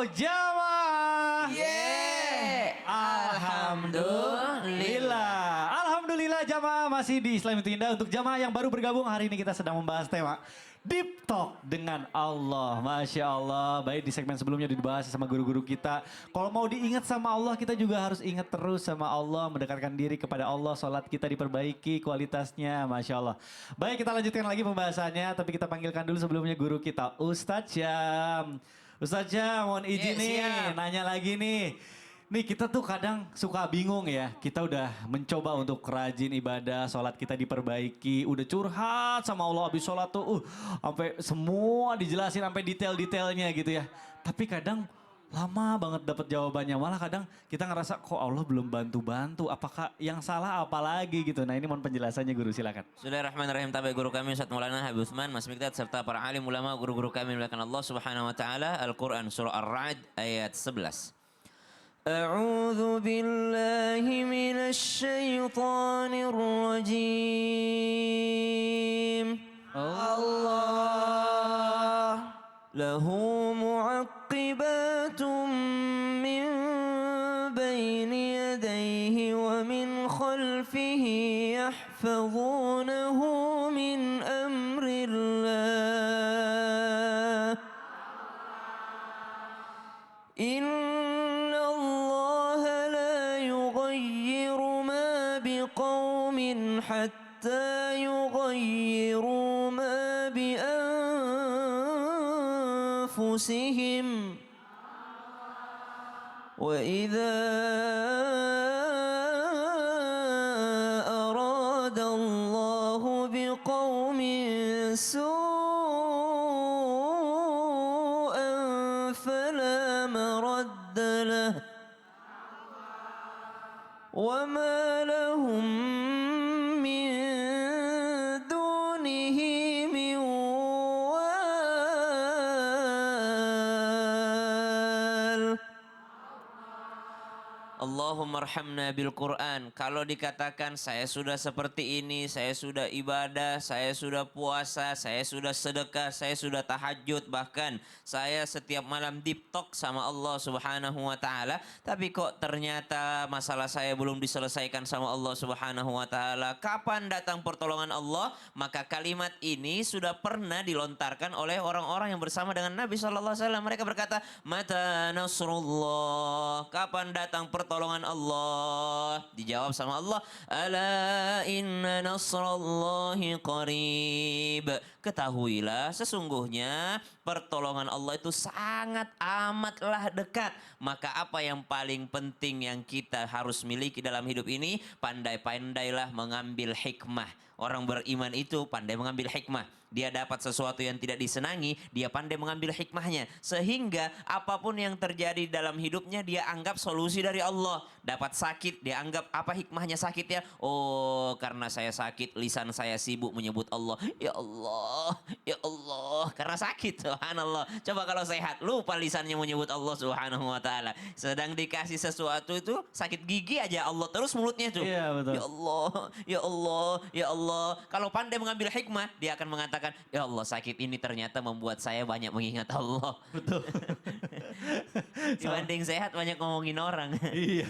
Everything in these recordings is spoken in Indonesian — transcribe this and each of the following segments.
jamaah. Alhamdulillah. Alhamdulillah jamaah masih di Islam itu Indah. Untuk jamaah yang baru bergabung hari ini kita sedang membahas tema Deep Talk dengan Allah. Masya Allah. Baik, di segmen sebelumnya dibahas sama guru-guru kita. Kalau mau diingat sama Allah, kita juga harus ingat terus sama Allah. Mendekatkan diri kepada Allah. Sholat kita diperbaiki kualitasnya. Masya Allah. Baik, kita lanjutkan lagi pembahasannya. Tapi kita panggilkan dulu sebelumnya guru kita. Ustadz Syam. Ustadz Syam, mohon izin nih. Nanya lagi nih. Nih kita tuh kadang suka bingung ya, kita udah mencoba untuk rajin ibadah, sholat kita diperbaiki, udah curhat sama Allah habis sholat tuh, sampai semua dijelasin sampai detail-detailnya gitu ya. Tapi kadang lama banget dapat jawabannya, malah kadang kita ngerasa kok Allah belum bantu-bantu, apakah yang salah apa lagi gitu. Nah ini mohon penjelasannya guru, silakan. Bismillahirrahmanirrahim. Tabi guru kami Ustaz Maulana Habib Utsman, Mas Mikdad serta para alim ulama guru-guru kami melakukan Allah Subhanahu wa taala. Al-Qur'an surah Ar-Ra'd ayat 11. أعوذ بالله من الشيطان الرجيم الله له معقبات من بين يديه ومن خلفه يحفظونه من أمر الله قوم حتى يغيروا ما بأنفسهم وإذا أراد الله بقوم سوءا فلا مرد له وما لهم من دونه من وال. Allahumma arhamna bil Quran. Kalau dikatakan saya sudah seperti ini, saya sudah ibadah, saya sudah puasa, saya sudah sedekah, saya sudah tahajud, bahkan saya setiap malam deep talk sama Allah Subhanahu wa taala, tapi kok ternyata masalah saya belum diselesaikan sama Allah Subhanahu wa taala. Kapan datang pertolongan Allah? Maka kalimat ini sudah pernah dilontarkan oleh orang-orang yang bersama dengan Nabi sallallahu alaihi wasallam. Mereka berkata, "Mata nasrullah?" Kapan datang pertolongan Allah? Dijawab sama Allah, "Ala inna nasrallahi qarib." Ketahuilah sesungguhnya pertolongan Allah itu sangat amatlah dekat. Maka apa yang paling penting yang kita harus miliki dalam hidup ini? Pandai-pandailah mengambil hikmah. Orang beriman itu pandai mengambil hikmah. Dia dapat sesuatu yang tidak disenangi, dia pandai mengambil hikmahnya. Sehingga apapun yang terjadi dalam hidupnya, dia anggap solusi dari Allah. Dapat sakit, dia anggap apa hikmahnya sakitnya? Oh, karena saya sakit, lisan saya sibuk menyebut Allah. Ya Allah, ya Allah. Karena sakit, subhanallah. Coba kalau sehat, lupa lisannya menyebut Allah subhanahu wa ta'ala. Sedang dikasih sesuatu itu, sakit gigi aja Allah terus mulutnya tuh. Iya, betul. Ya Allah, ya Allah, ya Allah. Kalau pandai mengambil hikmah, dia akan mengatakan, ya Allah sakit ini ternyata membuat saya banyak mengingat Allah. Betul. Dibanding sehat banyak ngomongin orang. Iya.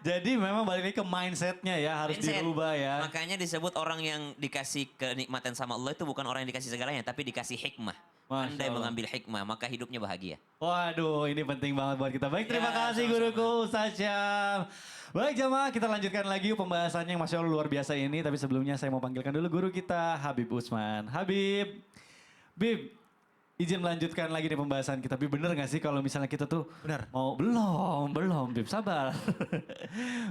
Jadi memang balik lagi ke mindsetnya ya, harus Mindset. dirubah ya. Makanya disebut orang yang dikasih kenikmatan sama Allah itu bukan orang yang dikasih segalanya, tapi dikasih hikmah. Masya Pandai Allah. mengambil hikmah, maka hidupnya bahagia. Waduh, ini penting banget buat kita. Baik, terima Ya, kasih sama-sama. guruku Ustaz Syam. Baik jamaah, kita lanjutkan lagi yuk pembahasannya yang Masya Allah luar biasa ini. Tapi sebelumnya saya mau panggilkan dulu guru kita, Habib Utsman. Habib, Bib, izin melanjutkan lagi nih pembahasan kita. Bib, bener gak sih kalau misalnya kita tuh Benar. mau belum Bib, sabar.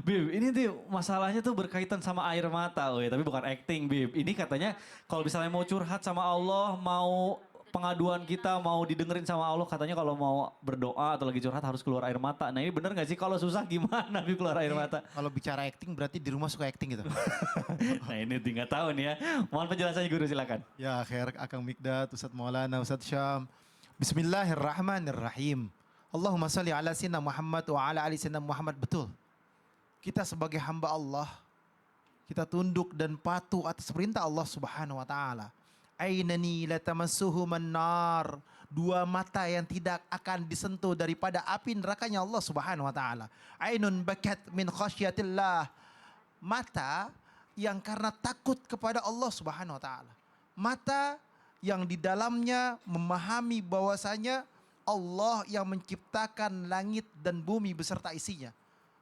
Bib, ini tuh masalahnya tuh berkaitan sama air mata, woy. Tapi bukan acting Bib. Ini katanya kalau misalnya mau curhat sama Allah, mau pengaduan kita mau didengerin sama Allah, katanya kalau mau berdoa atau lagi curhat harus keluar air mata. Nah ini bener gak sih, kalau susah gimana Bib keluar air mata? Kalau bicara acting berarti di rumah suka acting gitu. Nah ini tinggal tahu nih ya. Mohon penjelasannya guru, silakan. Ya, khair Akang Mikdad, Ustadz Maulana, Ustadz Syam. Bismillahirrahmanirrahim. Allahumma salli ala sayyidina Muhammad wa ala ali sayyidina Muhammad. Betul. Kita sebagai hamba Allah, kita tunduk dan patuh atas perintah Allah Subhanahu wa taala. Ainani latamassuhu mannar. dua mata yang tidak akan disentuh daripada api nerakanya Allah Subhanahu wa taala. Ainun bakat min khasyatillah. Mata yang karena takut kepada Allah Subhanahu wa taala. Mata yang di dalamnya memahami bahwasanya Allah yang menciptakan langit dan bumi beserta isinya.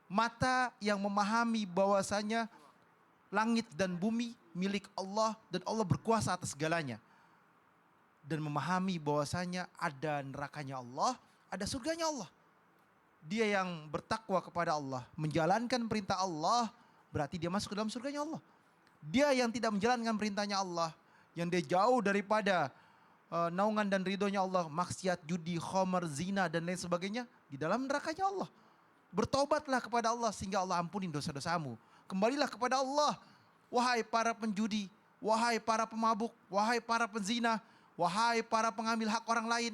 Mata yang memahami bahwasanya langit dan bumi milik Allah dan Allah berkuasa atas segalanya. Dan memahami bahwasanya ada nerakanya Allah, ada surganya Allah. Dia yang bertakwa kepada Allah, menjalankan perintah Allah, berarti dia masuk ke dalam surganya Allah. Dia yang tidak menjalankan perintahnya Allah, yang dia jauh daripada naungan dan ridhonya Allah, maksiat, judi, khamar, zina dan lain sebagainya, di dalam nerakanya Allah. Bertobatlah kepada Allah sehingga Allah ampuni dosa-dosamu. Kembalilah kepada Allah, wahai para penjudi, wahai para pemabuk, wahai para penzina, wahai para pengambil hak orang lain,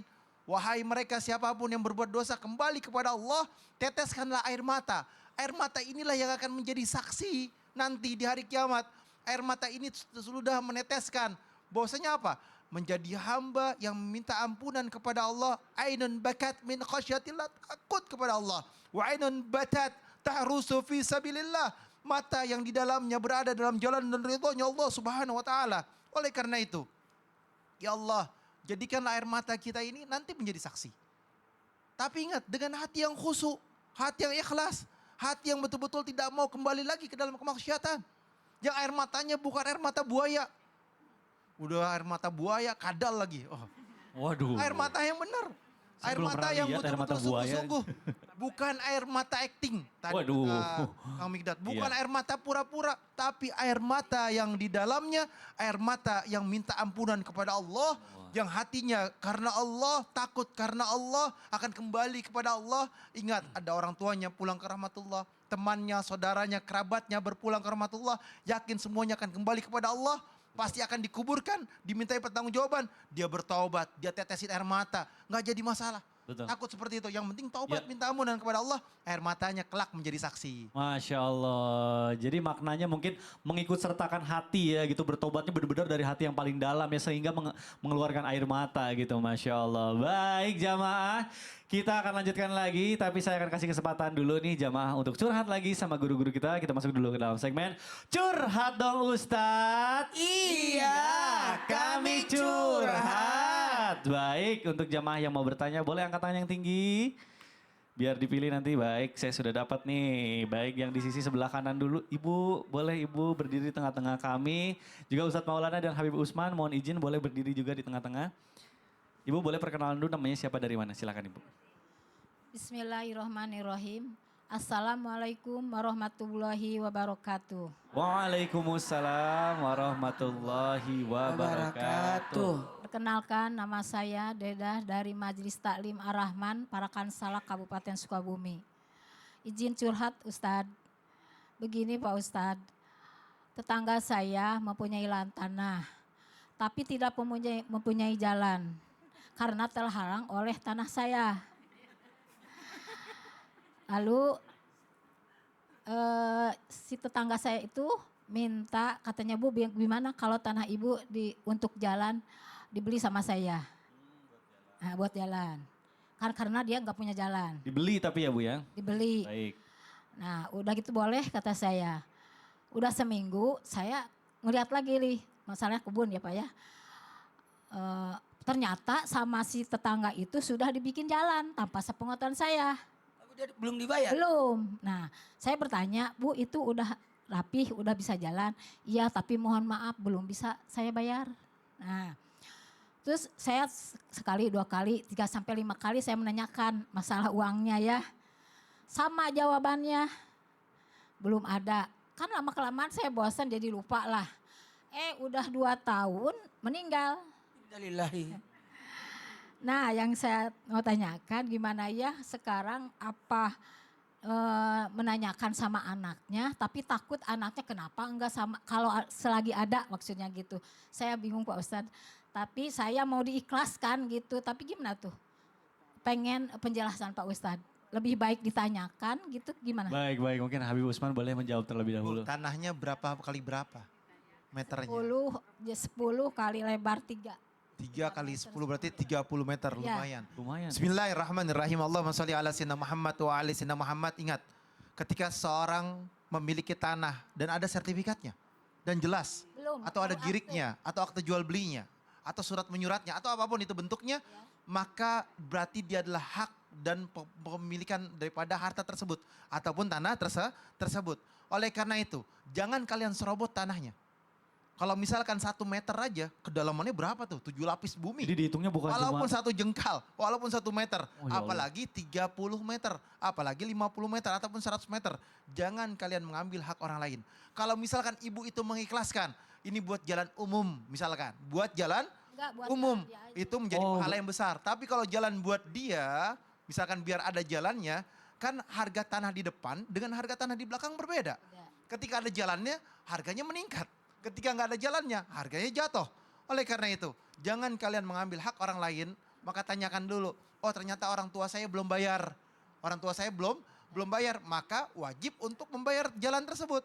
wahai mereka siapapun yang berbuat dosa, kembali kepada Allah, teteskanlah air mata. Air mata inilah yang akan menjadi saksi nanti di hari kiamat. Air mata ini sudah meneteskan bahwasanya apa? Menjadi hamba yang meminta ampunan kepada Allah. Ainun bakat min khasyatillah, takut kepada Allah. Wa ainun batat tahrusu fi sabilillah. Mata yang di dalamnya berada dalam jalan dan ridhonya Allah Subhanahu wa taala. Oleh karena itu, ya Allah, jadikanlah air mata kita ini nanti menjadi saksi. Tapi ingat, dengan hati yang khusyuk, hati yang ikhlas, hati yang betul-betul tidak mau kembali lagi ke dalam kemaksiatan. Yang air matanya bukan air mata buaya. Udah air mata buaya, kadal lagi. Oh. Waduh. Air mata yang benar. Saya Air belum mata pernah yang lihat air mata betul-betul buaya. sungguh-sungguh. Bukan air mata acting. Tadi Waduh. Kang Migdad. Bukan Iya. air mata pura-pura. Tapi air mata yang di dalamnya, air mata yang minta ampunan kepada Allah. Yang hatinya karena Allah, takut karena Allah, akan kembali kepada Allah. Ingat, ada orang tuanya pulang ke rahmatullah. Temannya, saudaranya, kerabatnya berpulang ke rahmatullah. Yakin semuanya akan kembali kepada Allah. Pasti akan dikuburkan, dimintai pertanggungjawaban. Dia bertaubat, dia tetesin air mata. Nggak jadi masalah. Betul. Takut seperti itu. Yang penting taubat, Ya. minta ampunan kepada Allah. Air matanya kelak menjadi saksi. Masya Allah. Jadi maknanya mungkin mengikut sertakan hati ya gitu. Bertobatnya benar-benar dari hati yang paling dalam ya. Sehingga mengeluarkan air mata gitu. Masya Allah. Baik jamaah. Kita akan lanjutkan lagi. Tapi saya akan kasih kesempatan dulu nih jamaah untuk curhat lagi sama guru-guru kita. Kita masuk dulu ke dalam segmen Curhat Dong Ustadz. Iya, kami curhat. Baik, untuk jamaah yang mau bertanya boleh angkat tangan yang tinggi. Biar dipilih nanti. Baik, saya sudah dapat nih. Baik, yang di sisi sebelah kanan dulu. Ibu, boleh ibu berdiri di tengah-tengah kami. Juga Ustadz Maulana dan Habib Usman, mohon izin boleh berdiri juga di tengah-tengah. Ibu boleh perkenalan dulu namanya siapa dari mana? Silakan ibu. Bismillahirrahmanirrahim. Assalamualaikum warahmatullahi wabarakatuh. Waalaikumsalam warahmatullahi wabarakatuh. Perkenalkan, nama saya Dedah dari Majelis Taklim Ar-Rahman, Parakan Salak, Kabupaten Sukabumi. Izin curhat Ustadz. Begini Pak Ustadz, tetangga saya mempunyai lahan tanah, tapi tidak mempunyai jalan karena terhalang oleh tanah saya. Lalu si tetangga saya itu minta, katanya Bu gimana kalau tanah ibu untuk jalan dibeli sama saya. Nah, buat jalan. Karena dia nggak punya jalan. Dibeli tapi ya Bu ya? Dibeli. Baik. Nah udah gitu boleh kata saya. Udah seminggu saya ngeliat lagi nih, masalahnya kebun ya Pak ya. Ternyata sama si tetangga itu sudah dibikin jalan tanpa sepengetahuan saya. Belum dibayar? Belum. Nah, saya bertanya, Bu itu udah rapih, udah bisa jalan? Iya, tapi mohon maaf belum bisa saya bayar. Nah, terus saya sekali, 2 kali, 3 sampai 5 kali saya menanyakan masalah uangnya ya. Sama jawabannya, belum ada. Kan lama-kelamaan saya bosan jadi lupa lah. Udah 2 tahun meninggal. Innalillahi. Nah, yang saya mau tanyakan gimana ya sekarang apa menanyakan sama anaknya, tapi takut anaknya kenapa enggak sama kalau selagi ada maksudnya gitu. Saya bingung Pak Ustadz, tapi saya mau diikhlaskan gitu, tapi gimana tuh? Pengen penjelasan Pak Ustadz. Lebih baik ditanyakan gitu gimana? Baik, mungkin Habib Usman boleh menjawab terlebih dahulu. Tanahnya berapa kali berapa meternya? 10 kali lebar 3. 3 kali 10 berarti 30 meter, Ya. lumayan. Lumayan. Bismillahirrahmanirrahim. Allahumma sholli ala sayyidina Muhammad wa ali sayyidina Muhammad. Ingat, ketika seorang memiliki tanah dan ada sertifikatnya dan jelas, Belum. atau ada Kalau giriknya, atau akte jual belinya, atau surat menyuratnya, atau apapun itu bentuknya, maka berarti dia adalah hak dan pemilikan daripada harta tersebut ataupun tanah tersebut. Oleh karena itu, jangan kalian serobot tanahnya. Kalau misalkan 1 meter aja, kedalamannya berapa tuh? 7 lapis bumi. Jadi dihitungnya bukan Walaupun cuma 1 jengkal, walaupun 1 meter, Oh, ya Allah. apalagi 30 meter, apalagi 50 meter ataupun 100 meter. Jangan kalian mengambil hak orang lain. Kalau misalkan ibu itu mengikhlaskan, ini buat jalan umum misalkan, buat jalan Enggak, buat umum, dia aja. itu menjadi Oh, pahala yang besar. Tapi kalau jalan buat dia, misalkan biar ada jalannya, kan harga tanah di depan dengan harga tanah di belakang berbeda. Beda. Ketika ada jalannya, harganya meningkat. Ketika nggak ada jalannya, harganya jatuh. Oleh karena itu, jangan kalian mengambil hak orang lain, maka tanyakan dulu, oh ternyata orang tua saya belum bayar. Orang tua saya belum bayar, maka wajib untuk membayar jalan tersebut.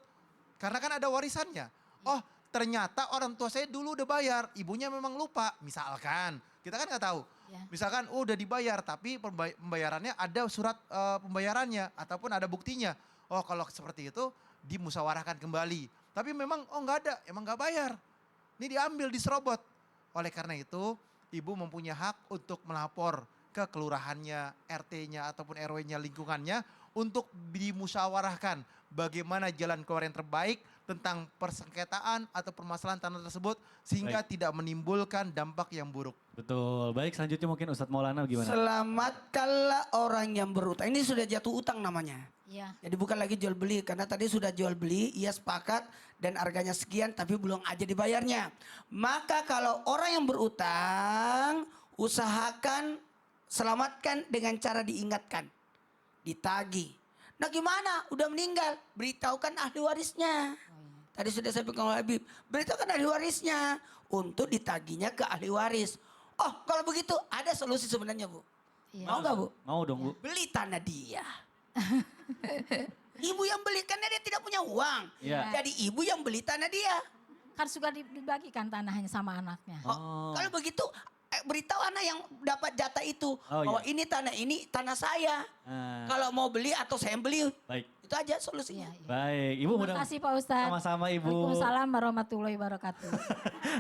Karena kan ada warisannya. Oh ternyata orang tua saya dulu udah bayar, ibunya memang lupa. Misalkan, kita kan nggak tahu. Ya. Misalkan udah dibayar, tapi pembayarannya ada surat pembayarannya ataupun ada buktinya. Oh kalau seperti itu dimusyawarahkan kembali. Tapi memang nggak ada, emang nggak bayar. Ini diambil, diserobot. Oleh karena itu ibu mempunyai hak untuk melapor ke kelurahannya, RT-nya ataupun RW-nya lingkungannya untuk dimusyawarahkan bagaimana jalan keluar yang terbaik tentang persengketaan atau permasalahan tanah tersebut sehingga tidak menimbulkan dampak yang buruk. betul. Baik, selanjutnya mungkin Ustadz Maulana gimana? Selamatkanlah orang yang berutang. Ini sudah jatuh utang namanya. Iya. Jadi bukan lagi jual beli karena tadi sudah jual beli, ia sepakat dan harganya sekian tapi belum aja dibayarnya. Maka kalau orang yang berutang, usahakan selamatkan dengan cara diingatkan, ditagih. Nah gimana? Udah meninggal, beritahukan ahli warisnya. Tadi sudah saya bilang Habib, beritahukan ahli warisnya untuk ditagihnya ke ahli waris. Oh kalau begitu ada solusi sebenarnya Bu. Iya. Mau nggak Bu? Mau dong Bu. Beli tanah dia. Ibu yang beli karena dia tidak punya uang. Iya. Jadi ibu yang beli tanah dia. Kan suka dibagikan tanahnya sama anaknya. Oh. Kalau begitu beritahu anak yang dapat jatah itu. Oh, bahwa iya. ini tanah saya. Ah, Kalau mau beli atau saya yang beli. baik. Itu aja solusinya. Iya, iya. Baik, Ibu Terima mudah kasih Pak Ustadz. sama-sama Ibu. Waalaikumsalam warahmatullahi wabarakatuh.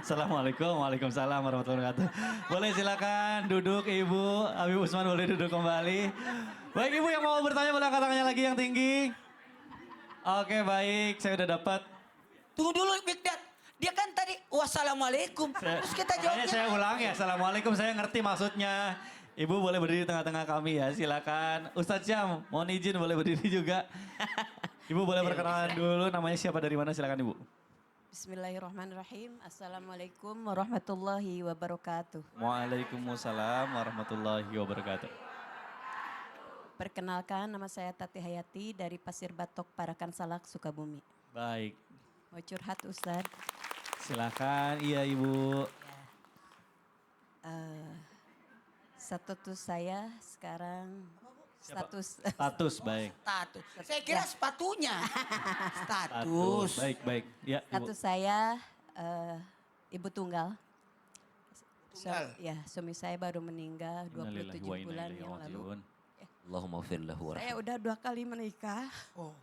Assalamualaikum, waalaikumsalam warahmatullahi wabarakatuh. Boleh silakan duduk Ibu. Habib Usman boleh duduk kembali. Baik Ibu yang mau bertanya boleh angkat tangannya lagi yang tinggi. Oke baik, saya udah dapat. Tunggu dulu Big Dad. Dia kan tadi wassalamualaikum. Terus kita Makanya jawabnya. saya ulang ya, Assalamualaikum saya ngerti maksudnya. Ibu boleh berdiri di tengah-tengah kami ya, silakan. Ustadz Syam, mohon izin boleh berdiri juga. Ibu boleh perkenalan dulu, namanya siapa dari mana silakan Ibu. Bismillahirrahmanirrahim. Assalamualaikum warahmatullahi wabarakatuh. Waalaikumsalam warahmatullahi wabarakatuh. Perkenalkan nama saya Tati Hayati dari Pasir Batok, Parakan Salak, Sukabumi. Baik, Mau curhat Ustadz? silakan. Iya Ibu. Status saya sekarang Status baik. Status. Saya kira sepatunya. Status. Status. Baik, baik. Ya, Ibu. status saya ibu tunggal. Tunggal. Ya, suami saya baru meninggal 27 Innalillahi wa inna bulan ilaihi yang lalu. raji'un. Allahumma firlahu Saya udah 2 kali menikah, Oh.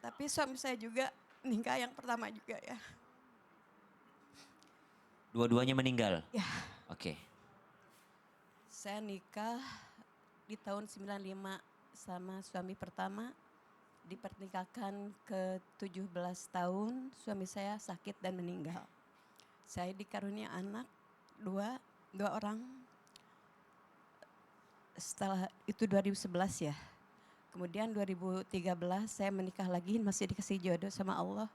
tapi suami saya juga nikah yang pertama juga ya. Dua-duanya meninggal. Ya. Oke. Saya nikah di tahun 95 sama suami pertama. Dipernikahkan ke 17 tahun, suami saya sakit dan meninggal. Saya dikarunia anak dua orang. Setelah itu 2011 ya. Kemudian 2013 saya menikah lagi, masih dikasih jodoh sama Allah.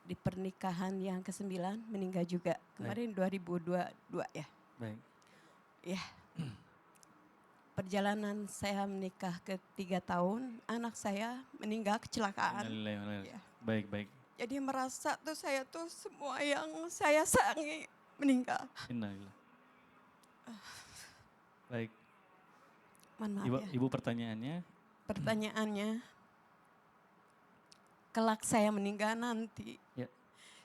Di pernikahan yang ke-9 meninggal juga. Kemarin 2022 ya. Baik. Ya. Perjalanan saya menikah ke-3 tahun, anak saya meninggal kecelakaan. Innalillahi wa inna ilaihi Ya. Baik, baik. Jadi merasa tuh saya tuh semua yang saya sayangi meninggal. Innalillahi. Baik. Mohon maaf Ibu, ya. Ibu pertanyaannya. Pertanyaannya, kelak saya meninggal nanti, Ya.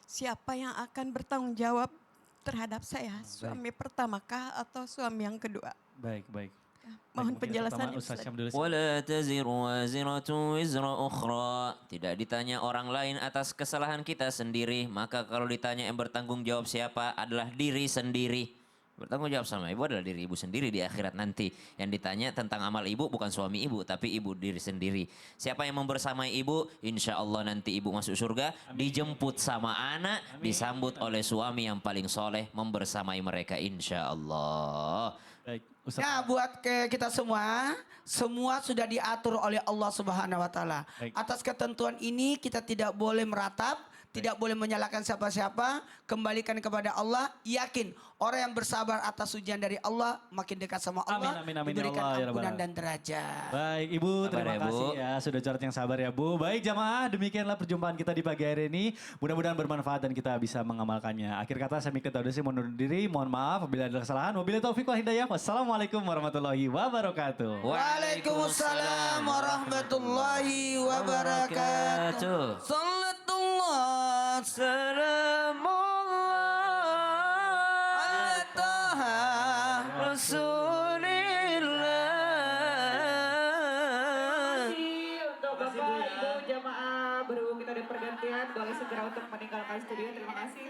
siapa yang akan bertanggung jawab terhadap saya, suami pertamakah atau suami yang kedua? Baik, baik. Mohon Mungkin penjelasan pertama Ustaz Ustaz. Syam dulu. Wala taziru waziratu wizra ukhra. Tidak ditanya orang lain atas kesalahan kita sendiri. Maka kalau ditanya yang bertanggung jawab siapa adalah diri sendiri. Bertanggung jawab sama ibu adalah diri ibu sendiri di akhirat nanti. Yang ditanya tentang amal ibu bukan suami ibu, tapi ibu diri sendiri. Siapa yang membersamai ibu, insya Allah nanti ibu masuk surga. Dijemput sama anak, disambut oleh suami yang paling soleh, membersamai mereka insya Allah. Baik, Ustaz. Ya buat kita semua sudah diatur oleh Allah Subhanahu wa taala. Baik. Atas ketentuan ini kita tidak boleh meratap, tidak boleh menyalahkan siapa-siapa, kembalikan kepada Allah, yakin orang yang bersabar atas ujian dari Allah makin dekat sama Allah, Amin, amin, amin, ya diberikan Allah, ya Rabbal ampunan Alamin. dan derajat. Baik, Ibu, Sabar terima ya, Bu. kasih ya sudah curhat yang sabar ya, Bu. Baik, jamaah, demikianlah perjumpaan kita di pagi hari ini. Mudah-mudahan bermanfaat dan kita bisa mengamalkannya. Akhir kata saya Mikir Taudasi mau undur diri. Mohon maaf apabila ada kesalahan. Wabillahi taufiq wal hidayah. Wassalamualaikum warahmatullahi wabarakatuh. Waalaikumsalam warahmatullahi wabarakatuh. Salatullah ala taha Rasulillah. Untuk Bapak, Ibu, jamaah berhubung kita ada pergantian, boleh segera untuk meninggalkan studio. Terima kasih.